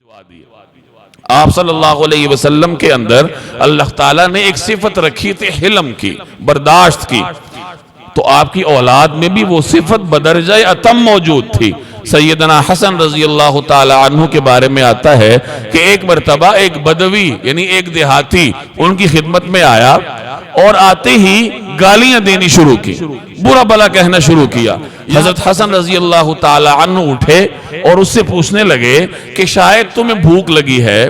آپ صلی اللہ علیہ وسلم کے اندر اللہ تعالیٰ نے ایک صفت رکھی تھی حلم کی، برداشت کی، تو آپ کی اولاد میں بھی وہ صفت بدرجہ اتم موجود تھی۔ سیدنا حسن رضی اللہ تعالی عنہ کے بارے میں آتا ہے کہ ایک مرتبہ ایک بدوی یعنی ایک دیہاتی ان کی خدمت میں آیا اور آتے ہی گالیاں دینی شروع کی، برا بلا کہنا شروع کیا۔ حضرت حسن رضی اللہ تعالی عنہ اٹھے اور اس سے پوچھنے لگے کہ شاید تمہیں بھوک لگی ہے،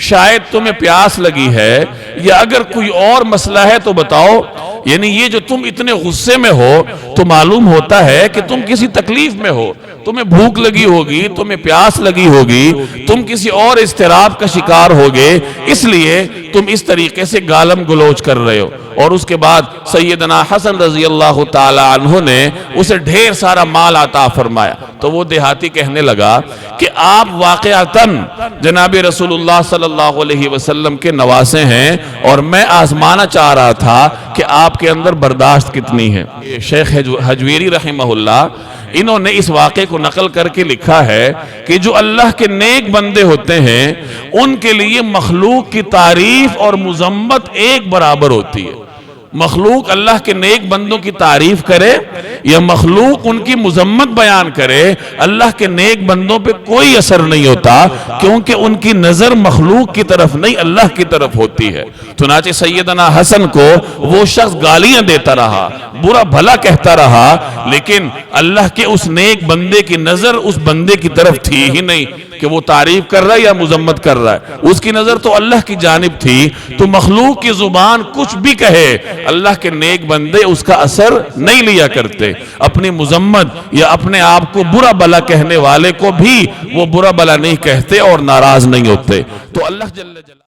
شاید تمہیں پیاس لگی ہے، یا اگر کوئی اور مسئلہ ہے تو بتاؤ، یعنی یہ جو تم اتنے غصے میں ہو تو معلوم ہوتا ہے کہ تم کسی تکلیف میں ہو، تمہیں بھوک لگی ہوگی، تمہیں پیاس لگی ہوگی، تم کسی اور اضطراب کا شکار ہوگے، اس لیے تم اس طریقے سے گالم گلوچ کر رہے ہو۔ اور اس کے بعد سیدنا حسن رضی اللہ تعالی عنہ نے اسے ڈھیر سارا مال عطا فرمایا۔ تو وہ دیہاتی کہنے لگا کہ آپ واقعتاً جناب رسول اللہ صلی اللہ علیہ وسلم کے نواسے ہیں، اور میں آزمانا چاہ رہا تھا کہ آپ کے اندر برداشت کتنی ہے۔ شیخ حجویری رحمہ اللہ انہوں نے اس واقعے کو نقل کر کے لکھا ہے کہ جو اللہ کے نیک بندے ہوتے ہیں ان کے لیے مخلوق کی تعریف اور مذمت ایک برابر ہوتی ہے۔ مخلوق اللہ کے نیک بندوں کی تعریف کرے یا مخلوق ان کی مذمت بیان کرے، اللہ کے نیک بندوں پہ کوئی اثر نہیں ہوتا، کیونکہ ان کی نظر مخلوق کی طرف نہیں اللہ کی طرف ہوتی ہے۔ چنانچہ سیدنا حسن کو وہ شخص گالیاں دیتا رہا، برا بھلا کہتا رہا، لیکن اللہ کے اس نیک بندے کی نظر اس بندے کی طرف تھی ہی نہیں کہ وہ تعریف کر رہا ہے یا مذمت کر رہا ہے، اس کی نظر تو اللہ کی جانب تھی۔ تو مخلوق کی زبان کچھ بھی کہے، اللہ کے نیک بندے اس کا اثر نہیں لیا کرتے۔ اپنی مذمت یا اپنے آپ کو برا بلا کہنے والے کو بھی وہ برا بلا نہیں کہتے اور ناراض نہیں ہوتے۔ تو اللہ جل جلالہ